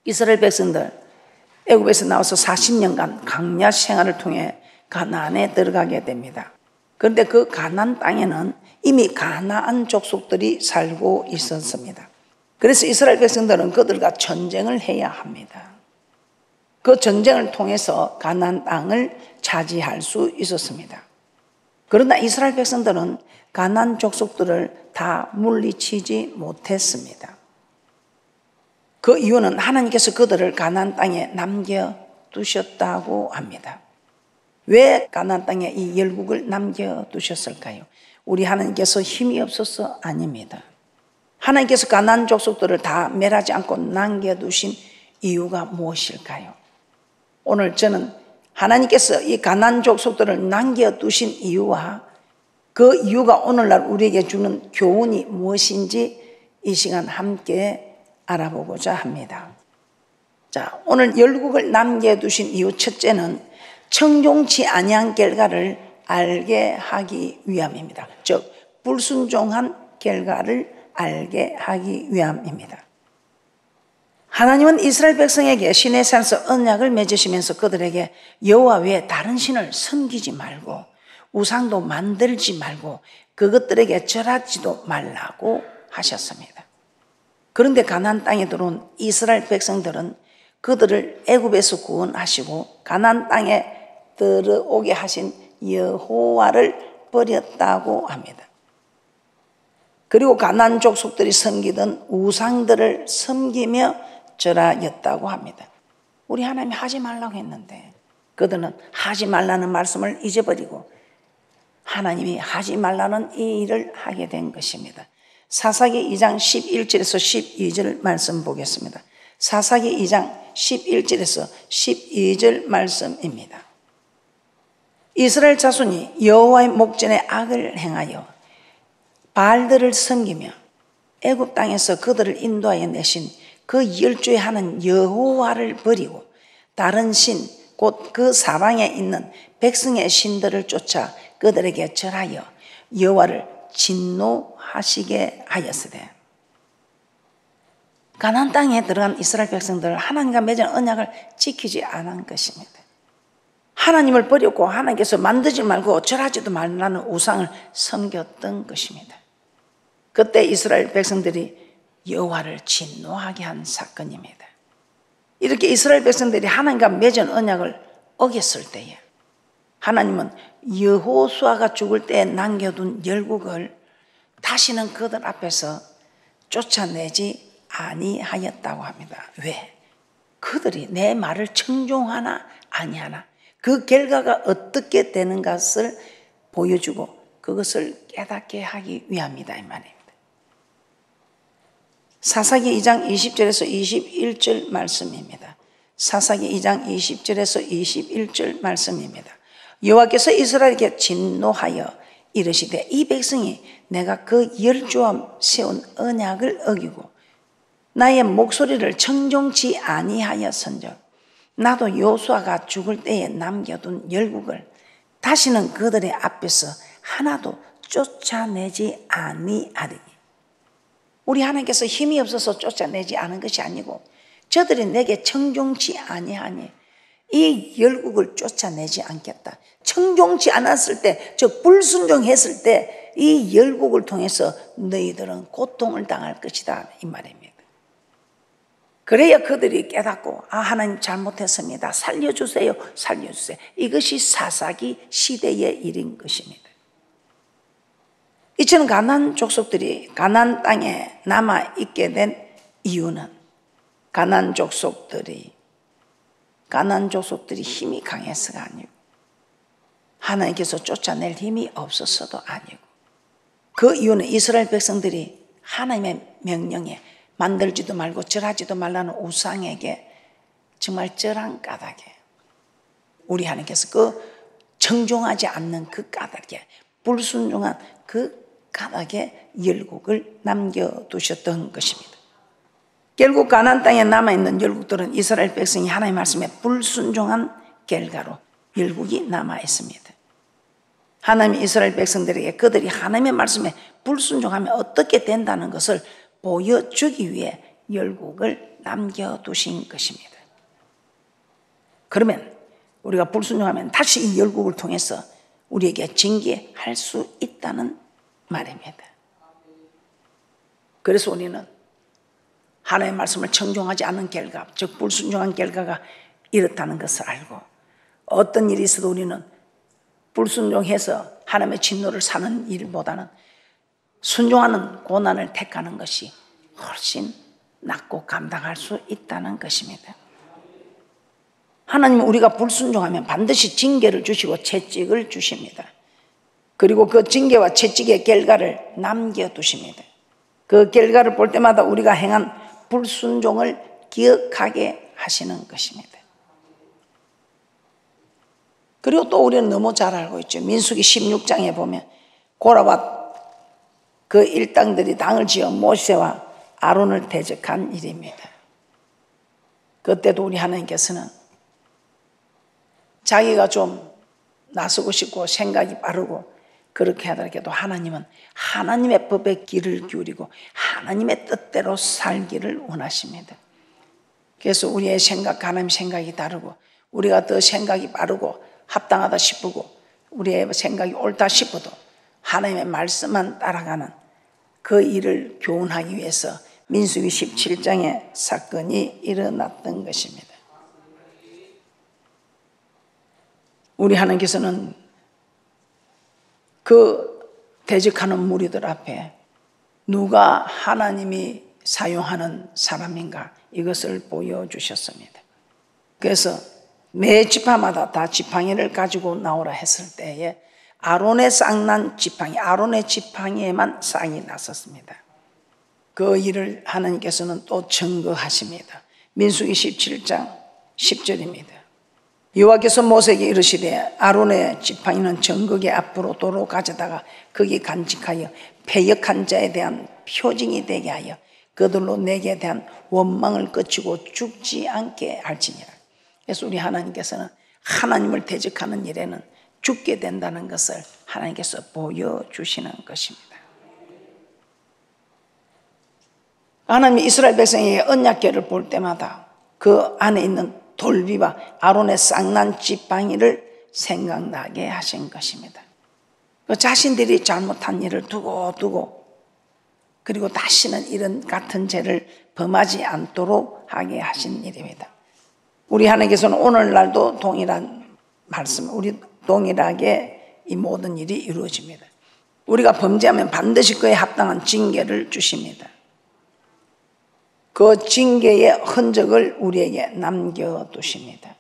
이스라엘 백성들 애굽에서 나와서 40년간 광야 생활을 통해 가나안에 들어가게 됩니다. 그런데 그 가나안 땅에는 이미 가나안 족속들이 살고 있었습니다. 그래서 이스라엘 백성들은 그들과 전쟁을 해야 합니다. 그 전쟁을 통해서 가나안 땅을 차지할 수 있었습니다. 그러나 이스라엘 백성들은 가나안 족속들을 다 물리치지 못했습니다. 그 이유는 하나님께서 그들을 가나안 땅에 남겨두셨다고 합니다. 왜 가나안 땅에 이 열국을 남겨두셨을까요? 우리 하나님께서 힘이 없어서 아닙니다. 하나님께서 가나안 족속들을 다 멸하지 않고 남겨두신 이유가 무엇일까요? 오늘 저는 하나님께서 이 가나안 족속들을 남겨두신 이유와 그 이유가 오늘날 우리에게 주는 교훈이 무엇인지 이 시간 함께 알아보고자 합니다. 자, 오늘 열국을 남겨두신 이유 첫째는 청종치 아니한 결과를 알게 하기 위함입니다. 즉 불순종한 결과를 알게 하기 위함입니다. 하나님은 이스라엘 백성에게 시내산에서 언약을 맺으시면서 그들에게 여호와 외에 다른 신을 섬기지 말고 우상도 만들지 말고 그것들에게 절하지도 말라고 하셨습니다. 그런데 가나안 땅에 들어온 이스라엘 백성들은 그들을 애굽에서 구원하시고 가나안 땅에 들어오게 하신 여호와를 버렸다고 합니다. 그리고 가나안 족속들이 섬기던 우상들을 섬기며 절하였다고 합니다. 우리 하나님이 하지 말라고 했는데 그들은 하지 말라는 말씀을 잊어버리고 하나님이 하지 말라는 이 일을 하게 된 것입니다. 사사기 2장 11절에서 12절 말씀 보겠습니다. 사사기 2장 11절에서 12절 말씀입니다. 이스라엘 자손이 여호와의 목전에 악을 행하여 바알들을 섬기며 애굽 땅에서 그들을 인도하여 내신 그 열조의 하는 여호와를 버리고 다른 신 곧 그 사방에 있는 백성의 신들을 쫓아 그들에게 절하여 여호와를 진노하시게 하였으되 가나안 땅에 들어간 이스라엘 백성들 하나님과 맺은 언약을 지키지 않은 것입니다. 하나님을 버렸고 하나님께서 만들지 말고 절하지도 말라는 우상을 섬겼던 것입니다. 그때 이스라엘 백성들이 여호와를 진노하게 한 사건입니다. 이렇게 이스라엘 백성들이 하나님과 맺은 언약을 어겼을 때에 하나님은 여호수아가 죽을 때 남겨둔 열국을 다시는 그들 앞에서 쫓아내지 아니하였다고 합니다. 왜? 그들이 내 말을 청종하나 아니하나 그 결과가 어떻게 되는 것을 보여주고 그것을 깨닫게 하기 위함이다 이 말입니다. 사사기 2장 20절에서 21절 말씀입니다. 사사기 2장 20절에서 21절 말씀입니다. 여호와께서 이스라엘에게 진노하여 이르시되 이 백성이 내가 그 열조와 세운 언약을 어기고 나의 목소리를 청종치 아니하였은즉 나도 여호수아가 죽을 때에 남겨둔 열국을 다시는 그들의 앞에서 하나도 쫓아내지 아니하리니. 우리 하나님께서 힘이 없어서 쫓아내지 않은 것이 아니고 저들이 내게 청종치 아니하니 이 열국을 쫓아내지 않겠다. 청종치 않았을 때, 즉 불순종했을 때 이 열국을 통해서 너희들은 고통을 당할 것이다 이 말입니다. 그래야 그들이 깨닫고 하나님 잘못했습니다. 살려주세요. 살려주세요. 이것이 사사기 시대의 일인 것입니다. 이처럼 가나안 족속들이 가나안 땅에 남아있게 된 이유는 가나안 족속들이 힘이 강해서가 아니고 하나님께서 쫓아낼 힘이 없어서도 아니고 그 이유는 이스라엘 백성들이 하나님의 명령에 만들지도 말고 절하지도 말라는 우상에게 정말 절한 까닭에 우리 하나님께서 그 청종하지 않는 그 까닭에 불순종한 그 까닭에 열국을 남겨두셨던 것입니다. 결국 가나안 땅에 남아있는 열국들은 이스라엘 백성이 하나님의 말씀에 불순종한 결과로 열국이 남아있습니다. 하나님이 이스라엘 백성들에게 그들이 하나님의 말씀에 불순종하면 어떻게 된다는 것을 보여주기 위해 열국을 남겨두신 것입니다. 그러면 우리가 불순종하면 다시 이 열국을 통해서 우리에게 징계할 수 있다는 말입니다. 그래서 우리는 하나님의 말씀을 청종하지 않는 결과, 즉 불순종한 결과가 이렇다는 것을 알고, 어떤 일이 있어도 우리는 불순종해서 하나님의 진노를 사는 일보다는 순종하는 고난을 택하는 것이 훨씬 낫고 감당할 수 있다는 것입니다. 하나님은 우리가 불순종하면 반드시 징계를 주시고 채찍을 주십니다. 그리고 그 징계와 채찍의 결과를 남겨두십니다. 그 결과를 볼 때마다 우리가 행한 불순종을 기억하게 하시는 것입니다. 그리고 또 우리는 너무 잘 알고 있죠. 민수기 16장에 보면 고라와 그 일당들이 당을 지어 모세와 아론을 대적한 일입니다. 그때도 우리 하나님께서는 자기가 좀 나서고 싶고 생각이 빠르고 그렇게 하더라도 하나님은 하나님의 법에 귀를 기울이고 하나님의 뜻대로 살기를 원하십니다. 그래서 우리의 생각, 하나님 생각이 다르고 우리가 더 생각이 빠르고 합당하다 싶고 우리의 생각이 옳다 싶어도 하나님의 말씀만 따라가는 그 일을 교훈하기 위해서 민수기 17장의 사건이 일어났던 것입니다. 우리 하나님께서는 그 대적하는 무리들 앞에 누가 하나님이 사용하는 사람인가 이것을 보여주셨습니다. 그래서 매 지파마다 다 지팡이를 가지고 나오라 했을 때에 아론의 쌍난 지팡이, 아론의 지팡이에만 쌍이 났었습니다. 그 일을 하나님께서는 또 증거하십니다. 민수기 17장 10절입니다. 여호와께서 모세에게 이르시되 아론의 지팡이는 정극의 앞으로 도로 가져다가 거기 간직하여 패역한 자에 대한 표징이 되게 하여 그들로 내게 대한 원망을 그치고 죽지 않게 할지니라. 그래서 우리 하나님께서는 하나님을 대적하는 일에는 죽게 된다는 것을 하나님께서 보여주시는 것입니다. 하나님이 이스라엘 백성의 언약궤를 볼 때마다 그 안에 있는 돌비와 아론의 쌍난 지팡이를 생각나게 하신 것입니다. 그 자신들이 잘못한 일을 두고 그리고 다시는 이런 같은 죄를 범하지 않도록 하게 하신 일입니다. 우리 하나님께서는 오늘날도 동일한 말씀, 우리 동일하게 이 모든 일이 이루어집니다. 우리가 범죄하면 반드시 그에 합당한 징계를 주십니다. 그 징계의 흔적을 우리에게 남겨두십니다.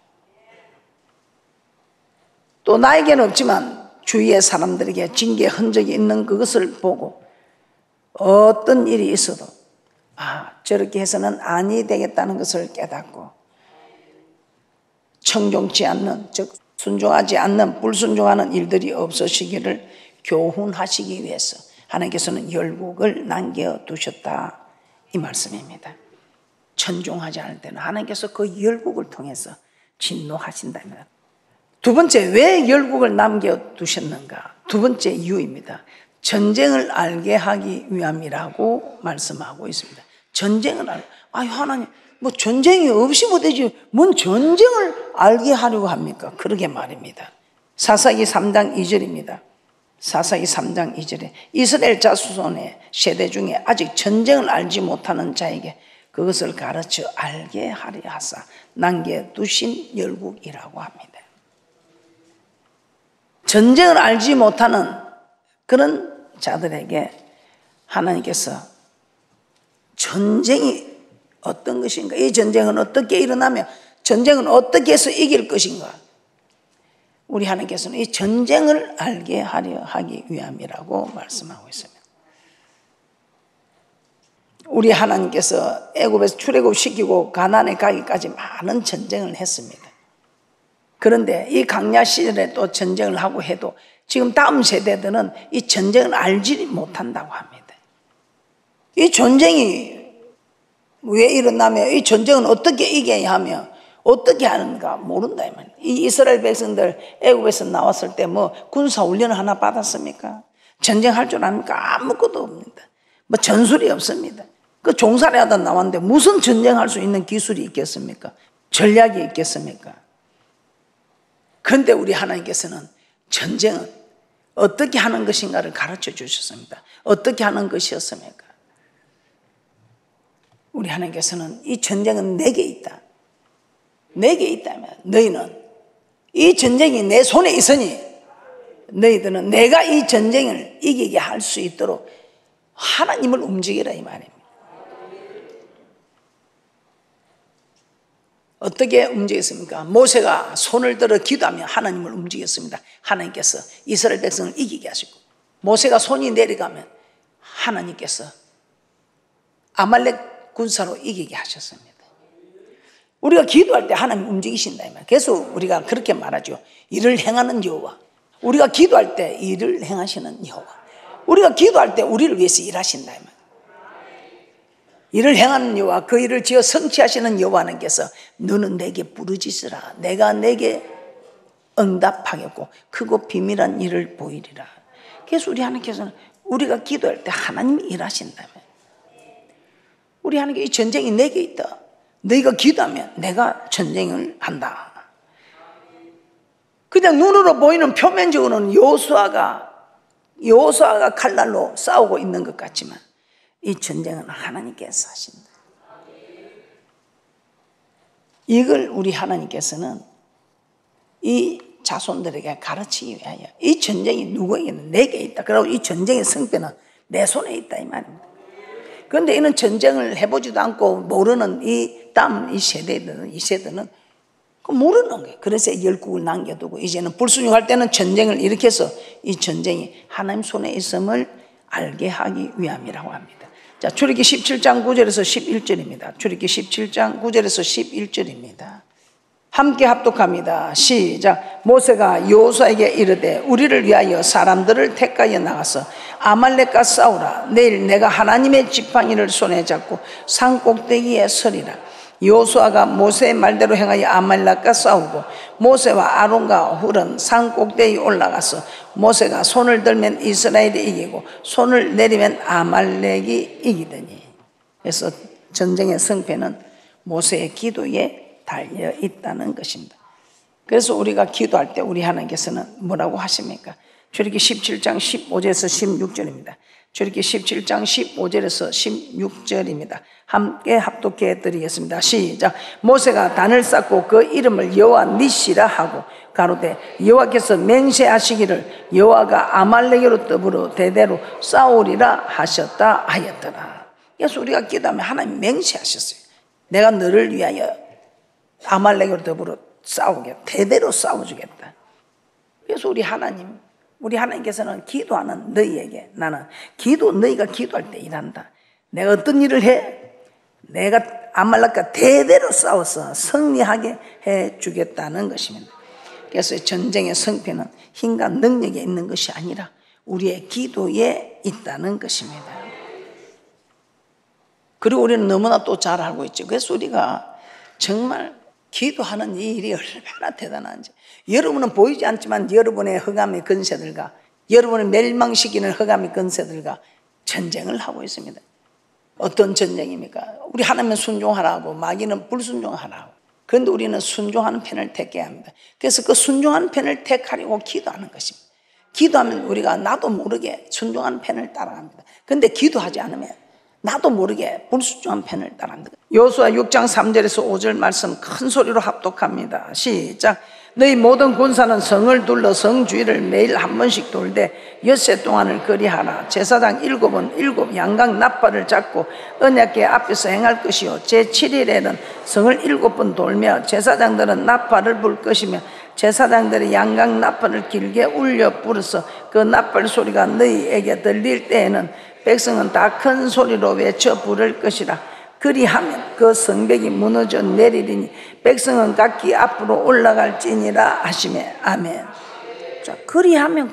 또 나에게는 없지만 주위의 사람들에게 징계의 흔적이 있는 그것을 보고 어떤 일이 있어도 저렇게 해서는 아니 되겠다는 것을 깨닫고 청종치 않는, 즉 순종하지 않는 불순종하는 일들이 없어지기를 교훈하시기 위해서 하나님께서는 열국을 남겨두셨다 이 말씀입니다. 천종하지 않을 때는 하나님께서 그 열국을 통해서 진노하신다면, 두 번째 왜 열국을 남겨두셨는가? 두 번째 이유입니다. 전쟁을 알게 하기 위함이라고 말씀하고 있습니다. 전쟁을 하나님 뭐 전쟁이 없이 못되지 뭔 전쟁을 알게 하려고 합니까? 그러게 말입니다. 사사기 3장 2절입니다. 사사기 3장 2절에 이스라엘 자손의 세대 중에 아직 전쟁을 알지 못하는 자에게 그것을 가르쳐 알게 하려 하사 남겨두신 열국이라고 합니다. 전쟁을 알지 못하는 그런 자들에게 하나님께서 전쟁이 어떤 것인가, 이 전쟁은 어떻게 일어나며 전쟁은 어떻게 해서 이길 것인가, 우리 하나님께서는 이 전쟁을 알게 하려 하기 위함이라고 말씀하고 있습니다. 우리 하나님께서 애굽에서 출애굽시키고 가나안에 가기까지 많은 전쟁을 했습니다. 그런데 이 광야 시절에 또 전쟁을 하고 해도 지금 다음 세대들은 이 전쟁을 알지 못한다고 합니다. 이 전쟁이 왜 일어나며 이 전쟁은 어떻게 이겨야 하며 어떻게 하는가 모른다 이 말이에요. 이 이스라엘 백성들 애굽에서 나왔을 때 뭐 군사 훈련을 하나 받았습니까? 전쟁할 줄 압니까? 아무것도 없습니다. 뭐 전술이 없습니다. 그 종살이 하다 나왔는데 무슨 전쟁할 수 있는 기술이 있겠습니까? 전략이 있겠습니까? 그런데 우리 하나님께서는 전쟁은 어떻게 하는 것인가를 가르쳐 주셨습니다. 어떻게 하는 것이었습니까? 우리 하나님께서는 이 전쟁은 내게 있다. 내게 있다면 너희는 이 전쟁이 내 손에 있으니 너희들은 내가 이 전쟁을 이기게 할 수 있도록 하나님을 움직이라 이 말입니다. 어떻게 움직였습니까? 모세가 손을 들어 기도하며 하나님을 움직였습니다. 하나님께서 이스라엘 백성을 이기게 하시고, 모세가 손이 내려가면 하나님께서 아말렉 군사로 이기게 하셨습니다. 우리가 기도할 때 하나님 움직이신다 이 말. 그래서 우리가 그렇게 말하죠. 일을 행하는 여호와. 우리가 기도할 때 일을 행하시는 여호와. 우리가 기도할 때 우리를 위해서 일하신다 이 말. 일을 행하는 여호와, 그 일을 지어 성취하시는 여호와님께서 너는 내게 부르짖으라. 내가 내게 응답하겠고 크고 비밀한 일을 보이리라. 그래서 우리 하나님께서는 우리가 기도할 때 하나님이 일하신다면, 우리 하나님께 이 전쟁이 내게 있다. 너희가 기도하면 내가 전쟁을 한다. 그냥 눈으로 보이는 표면적으로는 여호수아가 칼날로 싸우고 있는 것 같지만 이 전쟁은 하나님께서 하신다. 이걸 우리 하나님께서는 이 자손들에게 가르치기 위하여 이 전쟁이 누구에게는 내게 있다. 그리고 이 전쟁의 승패는 내 손에 있다 이 말입니다. 그런데 이는 전쟁을 해보지도 않고 모르는 이 세대들은 모르는 거예요. 그래서 열국을 남겨두고 이제는 불순종할 때는 전쟁을 일으켜서 이 전쟁이 하나님 손에 있음을 알게 하기 위함이라고 합니다. 자, 출애굽기 17장 9절에서 11절입니다. 출애굽기 17장 9절에서 11절입니다. 함께 합독합니다. 시작. 모세가 여호수아에게 이르되 우리를 위하여 사람들을 택하여 나가서 아말렉과 싸우라. 내일 내가 하나님의 지팡이를 손에 잡고 산 꼭대기에 서리라. 여호수아가 모세의 말대로 행하여 아말렉과 싸우고 모세와 아론과 훌은 산 꼭대기에 올라가서 모세가 손을 들면 이스라엘이 이기고 손을 내리면 아말렉이 이기더니. 그래서 전쟁의 승패는 모세의 기도에 달려 있다는 것입니다. 그래서 우리가 기도할 때 우리 하나님께서는 뭐라고 하십니까? 출애굽기 17장 15절에서 16절입니다. 출애굽기 17장 15절에서 16절입니다. 함께 합독해 드리겠습니다. 시작. 모세가 단을 쌓고 그 이름을 여호와 니시라 하고 가로되 여호와께서 맹세하시기를 여호와가 아말렉으로 더불어 대대로 싸우리라 하셨다 하였더라. 그래서 우리가 기도하면 하나님 맹세하셨어요. 내가 너를 위하여 아말렉으로 더불어 싸우게 대대로 싸워주겠다. 그래서 우리 하나님께서는 기도하는 너희에게 나는 너희가 기도할 때 일한다. 내가 어떤 일을 해? 내가 아말렉과 대대로 싸워서 승리하게 해주겠다는 것입니다. 그래서 전쟁의 승패는 힘과 능력에 있는 것이 아니라 우리의 기도에 있다는 것입니다. 그리고 우리는 너무나 또 잘 알고 있죠. 그래서 우리가 정말 기도하는 이 일이 얼마나 대단한지. 여러분은 보이지 않지만 여러분의 흑암의 권세들과 여러분을 멸망시키는 흑암의 권세들과 전쟁을 하고 있습니다. 어떤 전쟁입니까? 우리 하나님은 순종하라고, 마귀는 불순종하라고. 그런데 우리는 순종하는 편을 택해야 합니다. 그래서 그 순종하는 편을 택하려고 기도하는 것입니다. 기도하면 우리가 나도 모르게 순종하는 편을 따라갑니다. 그런데 기도하지 않으면 나도 모르게 불순종한 편을 따라합니다. 여호수아 6장 3절에서 5절 말씀 큰 소리로 합독합니다. 시작. 너희 모든 군사는 성을 둘러 성 주위를 매일 한 번씩 돌되 엿새 동안을 거리하라. 제사장 7은 7 양각 나팔을 잡고 언약궤 앞에서 행할 것이요 제7일에는 성을 7번 돌며 제사장들은 나팔을 불 것이며 제사장들이 양각 나팔을 길게 울려 불어서 그 나팔 소리가 너희에게 들릴 때에는 백성은 다 큰 소리로 외쳐 부를 것이라. 그리하면 그 성벽이 무너져 내리리니 백성은 각기 앞으로 올라갈지니라 하시매. 아멘. 자, 그리하면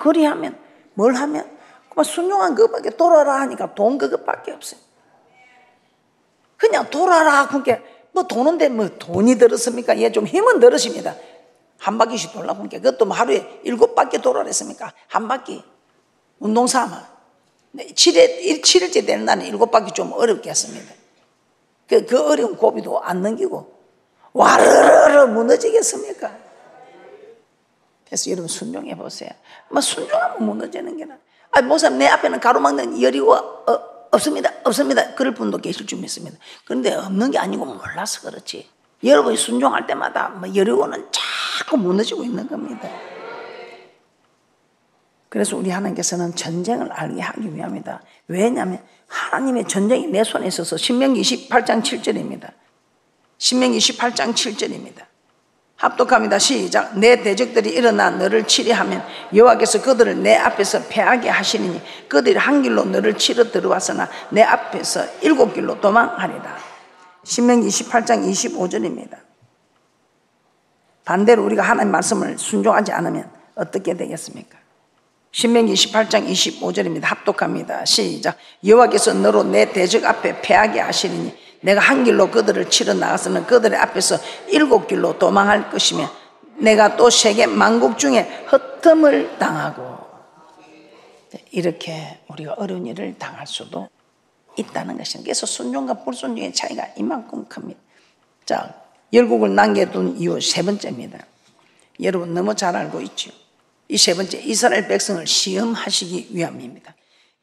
뭘 하면? 그만 순종한 그것밖에 돌아라 하니까 돈 그것밖에 없어요. 그냥 돌아라. 그러니까 뭐 도는데 뭐 돈이 들었습니까? 예, 좀 힘은 들으십니다. 한 바퀴씩 돌라 보니까 그것도 뭐 하루에 7바퀴 돌아랬습니까? 한 바퀴 운동 삼아. 7일째 되는 날은 7바퀴 좀 어렵겠습니다. 그 어려운 고비도 안 넘기고 와르르르 무너지겠습니까? 그래서 여러분 순종해 보세요. 뭐 순종하면 무너지는 게 목사님 내 앞에는 가로막는 여리고 없습니다. 그럴 분도 계실 줄 믿습니다. 그런데 없는 게 아니고 몰라서 그렇지. 여러분이 순종할 때마다 뭐 여리고는 자꾸 무너지고 있는 겁니다. 그래서 우리 하나님께서는 전쟁을 알게 하기 위함이다. 왜냐하면 하나님의 전쟁이 내 손에 있어서 신명기 28장 7절입니다. 신명기 28장 7절입니다. 합독합니다. 시작. 내 대적들이 일어나 너를 치리하면 여호와께서 그들을 내 앞에서 패하게 하시리니 그들이 한 길로 너를 치러 들어왔으나 내 앞에서 7길로 도망하리라. 신명기 28장 25절입니다. 반대로 우리가 하나님 말씀을 순종하지 않으면 어떻게 되겠습니까? 신명기 28장 25절입니다. 합독합니다. 시작. 여호와께서 너로 내 대적 앞에 패하게 하시리니 내가 한 길로 그들을 치러 나가서는 그들의 앞에서 7길로 도망할 것이며 내가 또 세계 만국 중에 흩음을 당하고 이렇게 우리가 어려운 일을 당할 수도 있다는 것입니다. 그래서 순종과 불순종의 차이가 이만큼 큽니다. 자, 열국을 남겨둔 이유 세 번째입니다. 여러분 너무 잘 알고 있죠. 이 세 번째, 이스라엘 백성을 시험하시기 위함입니다.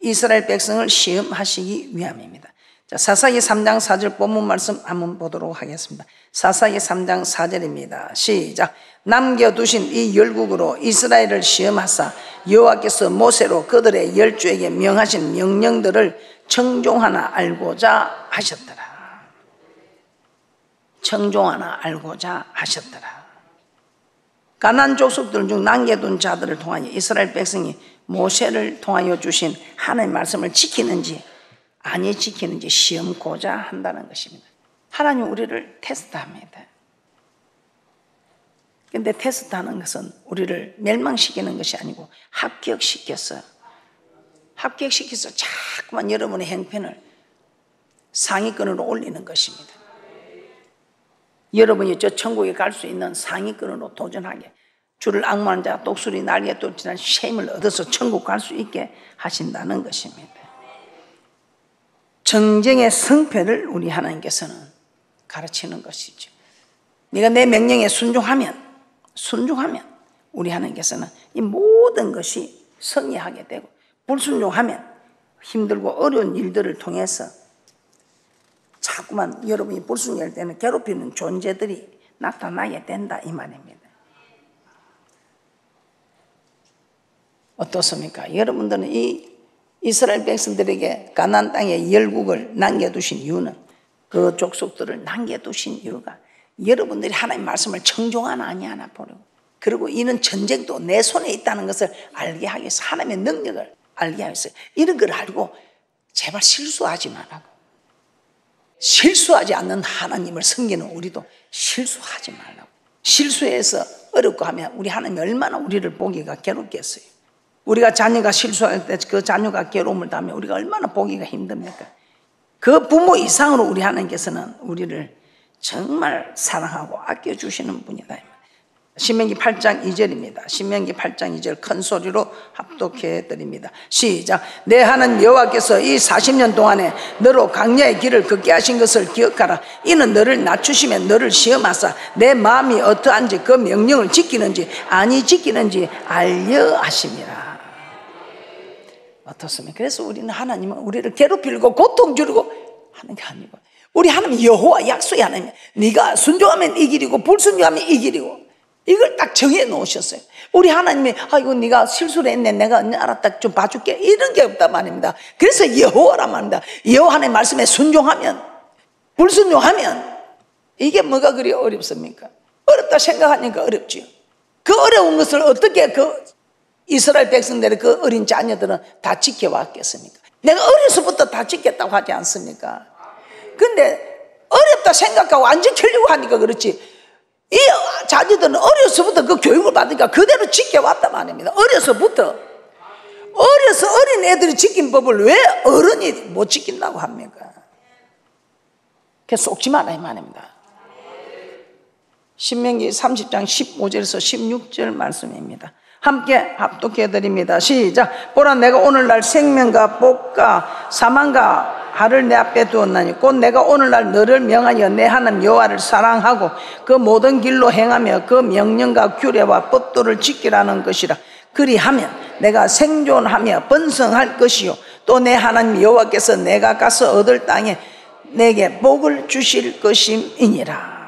이스라엘 백성을 시험하시기 위함입니다. 자, 사사기 3장 4절 본문 말씀 한번 보도록 하겠습니다. 사사기 3장 4절입니다. 시작. 남겨두신 이 열국으로 이스라엘을 시험하사 여호와께서 모세로 그들의 열조에게 명하신 명령들을 청종하나 알고자 하셨더라. 청종하나 알고자 하셨더라. 가나안 족속들 중 남겨둔 자들을 통하여 이스라엘 백성이 모세를 통하여 주신 하나님의 말씀을 지키는지 아니 지키는지 시험고자 한다는 것입니다. 하나님 우리를 테스트합니다. 그런데 테스트하는 것은 우리를 멸망시키는 것이 아니고 합격시켜서 자꾸만 여러분의 형편을 상위권으로 올리는 것입니다. 여러분이 저 천국에 갈 수 있는 상위권으로 도전하게 주를 앙모하는 자 독수리 날개 뚫지난 셈을 얻어서 천국 갈 수 있게 하신다는 것입니다. 정쟁의 성패를 우리 하나님께서는 가르치는 것이죠. 네가 내 명령에 순종하면 우리 하나님께서는 이 모든 것이 승리하게 되고 불순종하면 힘들고 어려운 일들을 통해서 자꾸만 여러분이 불순종할 때는 괴롭히는 존재들이 나타나게 된다 이 말입니다. 어떻습니까? 여러분들은 이 이스라엘 백성들에게 가나안 땅의 열국을 남겨두신 이유는 그 족속들을 남겨두신 이유가 여러분들이 하나님의 말씀을 청종하나 아니하나 보려고 그리고 이는 전쟁도 내 손에 있다는 것을 알게 하기 위해서 하나님의 능력을 알게 하기 위해서 이런 걸 알고 제발 실수하지 말라고 실수하지 않는 하나님을 섬기는 우리도 실수하지 말라고 실수해서 어렵고 하면 우리 하나님이 얼마나 우리를 보기가 괴롭겠어요. 우리가 자녀가 실수할 때 그 자녀가 괴로움을 당하면 우리가 얼마나 보기가 힘듭니까? 그 부모 이상으로 우리 하나님께서는 우리를 정말 사랑하고 아껴주시는 분이다. 신명기 8장 2절입니다. 신명기 8장 2절 큰 소리로 합독해 드립니다. 시작. 내 하나님 여호와께서 이 40년 동안에 너로 광야의 길을 걷게 하신 것을 기억하라. 이는 너를 낮추시면 너를 시험하사 내 마음이 어떠한지 그 명령을 지키는지 아니 지키는지 알려 하심이라. 어떻습니까? 그래서 우리는 하나님은 우리를 괴롭히고 고통 주려고 하는 게 아니고 우리 하나님 여호와 약속의 하나님 네가 순종하면 이 길이고 불순종하면 이 길이고 이걸 딱 정해 놓으셨어요. 우리 하나님이 아이고 네가 실수를 했네 내가 알았다 좀 봐줄게 이런 게 없단 말입니다. 그래서 여호와란 말입니다. 여호와 하나님의 말씀에 순종하면 불순종하면 이게 뭐가 그리 어렵습니까? 어렵다 생각하니까 어렵지요. 그 어려운 것을 어떻게 그 이스라엘 백성들의 그 어린 자녀들은 다 지켜왔겠습니까? 내가 어려서부터 다 지켰다고 하지 않습니까? 근데 어렵다 생각하고 안 지키려고 하니까 그렇지 이 자녀들은 어려서부터 그 교육을 받으니까 그대로 지켜왔단 말입니다. 어려서 어린 애들이 지킨 법을 왜 어른이 못 지킨다고 합니까? 그래서 속지 마라 이 말입니다. 신명기 30장 15절에서 16절 말씀입니다. 함께 합독해 드립니다. 시작. 보라 내가 오늘날 생명과 복과 사망과 하를 내 앞에 두었나니 곧 내가 오늘날 너를 명하여 내 하나님 여호와를 사랑하고 그 모든 길로 행하며 그 명령과 규례와 법도를 지키라는 것이라. 그리하면 내가 생존하며 번성할 것이요 또 내 하나님 여호와께서 내가 가서 얻을 땅에 내게 복을 주실 것임이니라.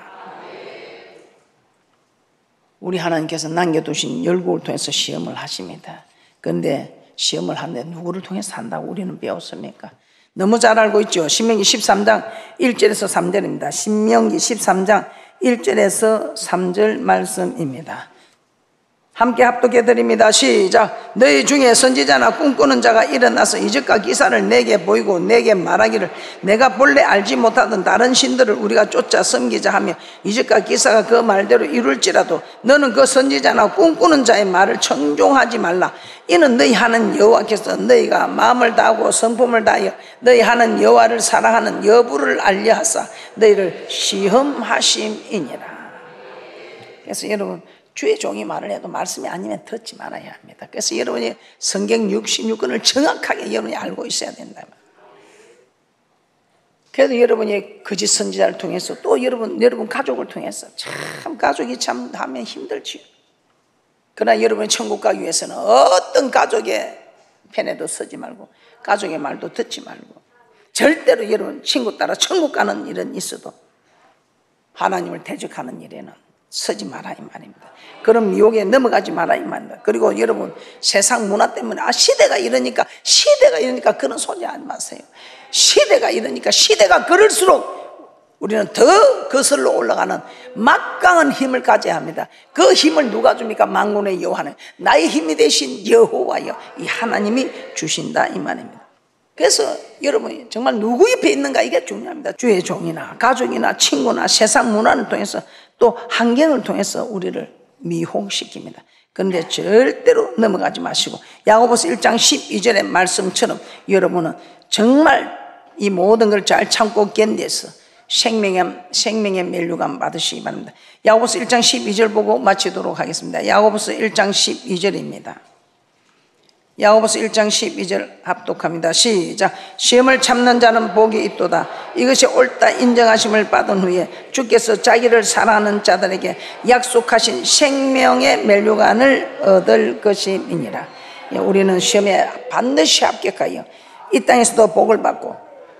우리 하나님께서 남겨두신 열국을 통해서 시험을 하십니다. 그런데 시험을 하는데 누구를 통해서 한다고 우리는 배웠습니까? 너무 잘 알고 있죠. 신명기 13장 1절에서 3절입니다. 신명기 13장 1절에서 3절 말씀입니다. 함께 합독해 드립니다. 시작. 너희 중에 선지자나 꿈꾸는 자가 일어나서 이적과 기사를 내게 보이고 내게 말하기를 내가 본래 알지 못하던 다른 신들을 우리가 쫓아 섬기자 하며 이적과 기사가 그 말대로 이룰지라도 너는 그 선지자나 꿈꾸는 자의 말을 청종하지 말라. 이는 너희 하는 여호와께서 너희가 마음을 다하고 성품을 다하여 너희 하는 여호와를 사랑하는 여부를 알려하사 너희를 시험하심이니라. 그래서 여러분, 주의 종이 말을 해도 말씀이 아니면 듣지 말아야 합니다. 그래서 여러분이 성경 66권을 정확하게 여러분이 알고 있어야 된다. 그래도 여러분이 거짓 선지자를 통해서 또 여러분 가족을 통해서 참 가족이 참 하면 힘들지요. 그러나 여러분이 천국 가기 위해서는 어떤 가족의 편에도 서지 말고 가족의 말도 듣지 말고 절대로 여러분 친구 따라 천국 가는 일은 있어도 하나님을 대적하는 일에는 서지 마라 이 말입니다. 그럼 미혹에 넘어가지 마라 이 말입니다. 그리고 여러분 세상 문화 때문에 시대가 이러니까 그런 소리 하지 마세요. 시대가 이러니까 시대가 그럴수록 우리는 더 거슬러 올라가는 막강한 힘을 가져야 합니다. 그 힘을 누가 줍니까? 만군의 여호와는 나의 힘이 되신 여호와여 이 하나님이 주신다 이 말입니다. 그래서 여러분이 정말 누구 옆에 있는가 이게 중요합니다. 주의 종이나 가족이나 친구나 세상 문화를 통해서 또 환경을 통해서 우리를 미혹시킵니다. 그런데 절대로 넘어가지 마시고 야고보서 1장 12절의 말씀처럼 여러분은 정말 이 모든 걸 잘 참고 견뎌서 생명의 면류관 받으시기 바랍니다. 야고보서 1장 12절 보고 마치도록 하겠습니다. 야고보서 1장 12절입니다. 야고보서 1장 12절 합독합니다. 시작. 시험을 참는 자는 복이 있도다. 이것이 옳다 인정하심을 받은 후에 주께서 자기를 사랑하는 자들에게 약속하신 생명의 면류관을 얻을 것임이니라. 우리는 시험에 반드시 합격하여 이 땅에서도 복을 받고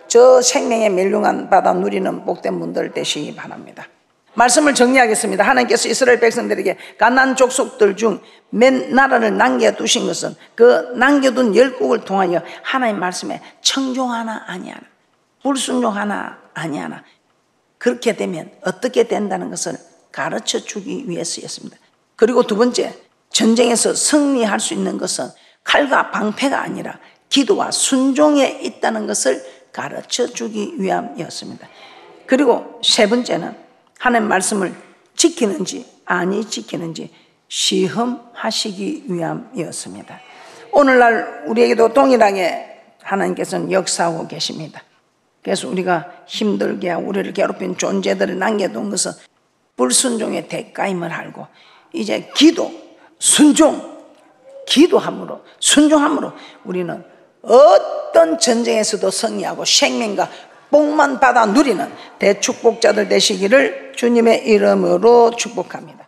저 생명의 면류관 받아 누리는 복된 분들 되시기 바랍니다. 말씀을 정리하겠습니다. 하나님께서 이스라엘 백성들에게 가나안 족속들 중 몇 나라를 남겨두신 것은 그 남겨둔 열국을 통하여 하나님 말씀에 청종하나 아니하나 불순종하나 아니하나 그렇게 되면 어떻게 된다는 것을 가르쳐 주기 위해서였습니다. 그리고 두 번째, 전쟁에서 승리할 수 있는 것은 칼과 방패가 아니라 기도와 순종에 있다는 것을 가르쳐 주기 위함이었습니다. 그리고 세 번째는 하나님 말씀을 지키는지 아니 지키는지 시험하시기 위함이었습니다. 오늘날 우리에게도 동일하게 하나님께서는 역사하고 계십니다. 그래서 우리가 힘들게 하고 우리를 괴롭힌 존재들을 남겨둔 것은 불순종의 대가임을 알고 이제 기도, 순종, 기도함으로 순종함으로 우리는 어떤 전쟁에서도 승리하고 생명과 복만 받아 누리는 대축복자들 되시기를 주님의 이름으로 축복합니다.